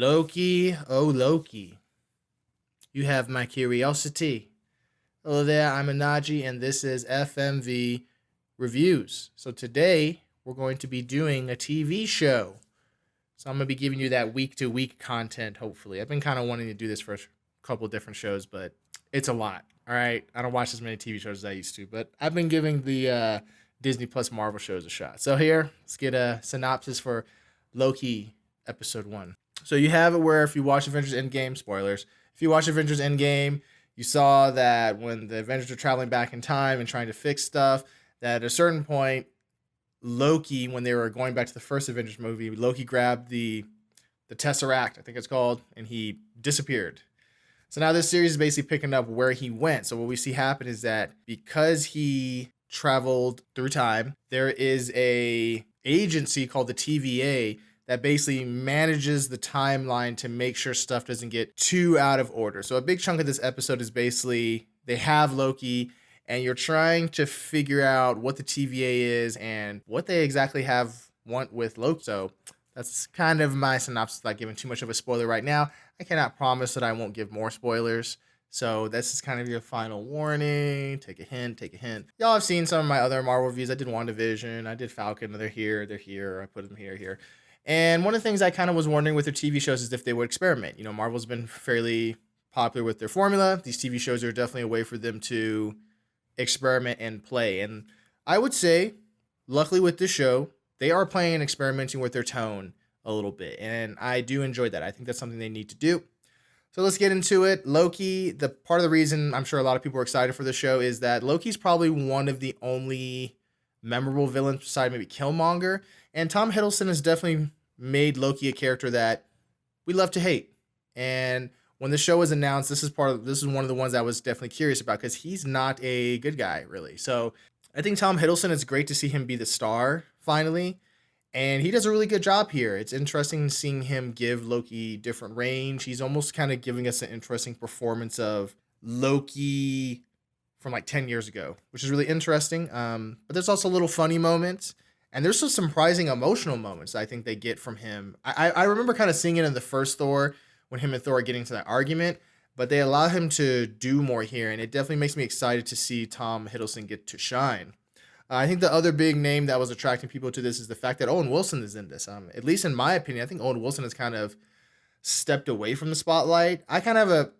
Loki, oh Loki, you have my curiosity. Hello there, I'm Anaji, and this is FMV Reviews. So today, we're going to be doing a TV show. So I'm going to be giving you that week-to-week content, hopefully. I've been kind of wanting to do this for a couple of different shows, but it's a lot, all right? I don't watch as many TV shows as I used to, but I've been giving the Disney Plus Marvel shows a shot. So here, let's get a synopsis for Loki Episode 1. So you have it where if you watch Avengers Endgame, spoilers, if you watch Avengers Endgame, you saw that when the Avengers are traveling back in time and trying to fix stuff, that at a certain point, Loki, when they were going back to the first Avengers movie, Loki grabbed the Tesseract, I think it's called, and he disappeared. So now this series is basically picking up where he went. So what we see happen is that because he traveled through time, there is a agency called the TVA that basically manages the timeline to make sure stuff doesn't get too out of order. So a big chunk of this episode is basically they have Loki and you're trying to figure out what the TVA is and what they exactly want with Loki. So that's kind of my synopsis without giving too much of a spoiler right now. I cannot promise that I won't give more spoilers. So this is kind of your final warning. Take a hint, take a hint. Y'all have seen some of my other Marvel reviews. I did WandaVision, I did Falcon, they're here. I put them here. And one of the things I kind of was wondering with their TV shows is if they would experiment. You know, Marvel's been fairly popular with their formula. These TV shows are definitely a way for them to experiment and play. And I would say, luckily with this show, they are playing and experimenting with their tone a little bit. And I do enjoy that. I think that's something they need to do. So let's get into it. Loki, the part of the reason I'm sure a lot of people are excited for the show is that Loki's probably one of the only memorable villains beside maybe Killmonger. And Tom Hiddleston has definitely made Loki a character that we love to hate. And when the show was announced, this is one of the ones I was definitely curious about because he's not a good guy, really. So I think Tom Hiddleston, it's great to see him be the star finally. And he does a really good job here. It's interesting seeing him give Loki different range. He's almost kind of giving us an interesting performance of Loki from like 10 years ago, which is really interesting. But there's also little funny moments. And there's some surprising emotional moments I think they get from him. I remember kind of seeing it in the first Thor when him and Thor are getting to that argument, but they allow him to do more here. And it definitely makes me excited to see Tom Hiddleston get to shine. I think the other big name that was attracting people to this is the fact that Owen Wilson is in this. At least in my opinion, I think Owen Wilson has kind of stepped away from the spotlight. I kind of have a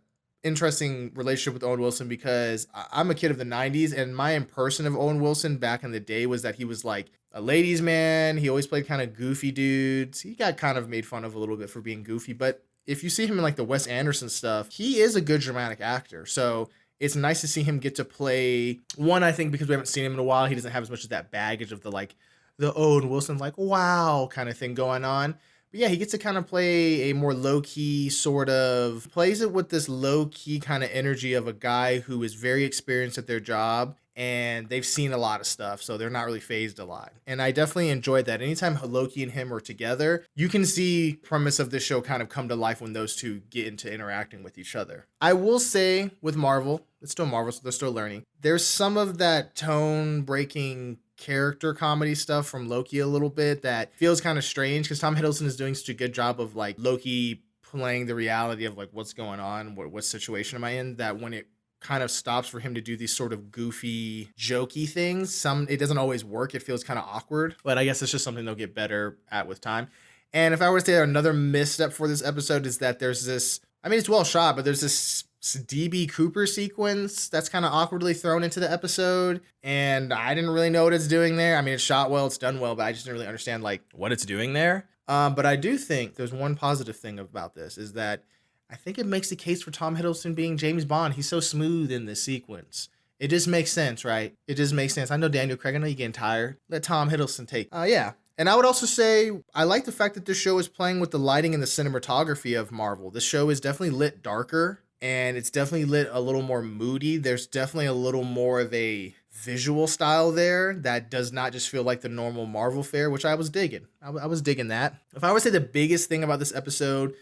interesting relationship with Owen Wilson because I'm a kid of the 90s, and my impression of Owen Wilson back in the day was that he was like a ladies' man. He always played kind of goofy dudes. He got kind of made fun of a little bit for being goofy, but if you see him in like the Wes Anderson stuff, he is a good dramatic actor. So it's nice to see him get to play one, I think, because we haven't seen him in a while. He doesn't have as much of that baggage of the Owen Wilson, like, wow, kind of thing going on. But yeah, he gets to kind of play a more low-key sort of, plays it with this low-key kind of energy of a guy who is very experienced at their job and they've seen a lot of stuff, so they're not really phased a lot. And I definitely enjoyed that. Anytime Loki and him are together, you can see premise of this show kind of come to life when those two get into interacting with each other. I will say with Marvel, it's still Marvel, so they're still learning. There's some of that tone-breaking character comedy stuff from Loki a little bit that feels kind of strange because Tom Hiddleston is doing such a good job of like Loki playing the reality of like what's going on, what situation am I in, that when it kind of stops for him to do these sort of goofy, jokey things, it doesn't always work. It feels kind of awkward, but I guess it's just something they'll get better at with time. And if I were to say another misstep for this episode is that there's this, I mean, it's well shot, but there's this DB Cooper sequence that's kind of awkwardly thrown into the episode, and I didn't really know what it's doing there. I mean, it's shot well, it's done well, but I just didn't really understand like what it's doing there. But I do think there's one positive thing about this is that I think it makes the case for Tom Hiddleston being James Bond. He's so smooth in this sequence. It just makes sense, right? It just makes sense. I know Daniel Craig, I know you're getting tired. Let Tom Hiddleston take. Yeah. And I would also say I like the fact that this show is playing with the lighting and the cinematography of Marvel. This show is definitely lit darker, and it's definitely lit a little more moody. There's definitely a little more of a visual style there that does not just feel like the normal Marvel fare, which I was digging. I was digging that. If I would say the biggest thing about this episode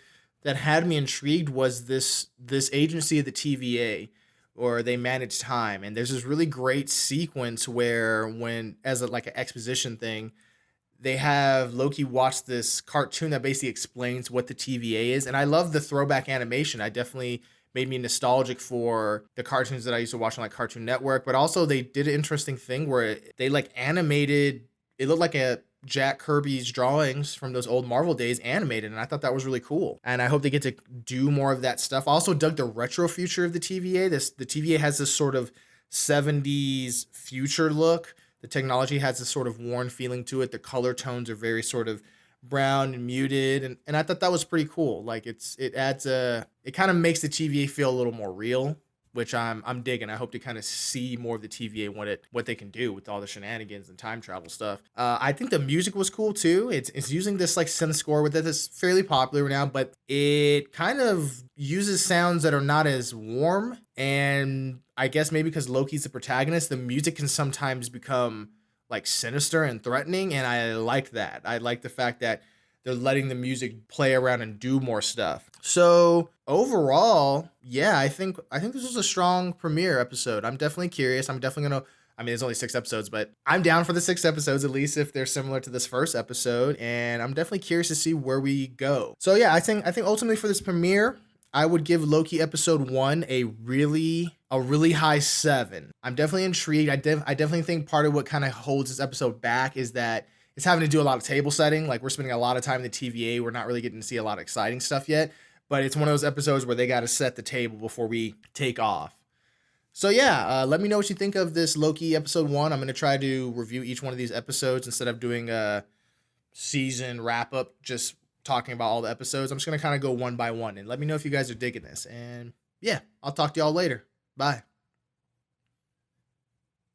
that had me intrigued was this agency of the TVA, or they manage time. And there's this really great sequence where when, as like an exposition thing, they have Loki watch this cartoon that basically explains what the TVA is. And I love the throwback animation. I definitely made me nostalgic for the cartoons that I used to watch on like Cartoon Network. But also they did an interesting thing where they like animated, it looked like a Jack Kirby's drawings from those old Marvel days animated, and I thought that was really cool. And I hope they get to do more of that stuff. I also dug the retro future of the TVA. The TVA has this sort of 70s future look. The technology has this sort of worn feeling to it. The color tones are very sort of brown and muted, and I thought that was pretty cool. Like it adds it kind of makes the TVA feel a little more real, which I'm digging. I hope to kind of see more of the TVA and what they can do with all the shenanigans and time travel stuff. I think the music was cool too. It's using this like synth score with it that's fairly popular now, but it kind of uses sounds that are not as warm. And I guess maybe because Loki's the protagonist, the music can sometimes become like sinister and threatening, and I like that. I like the fact that they're letting the music play around and do more stuff. So overall, yeah, I think this was a strong premiere episode. I'm definitely curious. I'm definitely gonna. I mean, there's only 6 episodes, but I'm down for the 6 episodes, at least if they're similar to this first episode. And I'm definitely curious to see where we go. So yeah, I think ultimately for this premiere, I would give Loki episode 1 a really high 7. I'm definitely intrigued. I definitely think part of what kind of holds this episode back is that it's having to do a lot of table setting. Like we're spending a lot of time in the TVA. We're not really getting to see a lot of exciting stuff yet. But it's one of those episodes where they got to set the table before we take off. So yeah, let me know what you think of this Loki episode 1. I'm going to try to review each one of these episodes instead of doing a season wrap up, just talking about all the episodes. I'm just going to kind of go one by one, and let me know if you guys are digging this. And yeah, I'll talk to y'all later. Bye.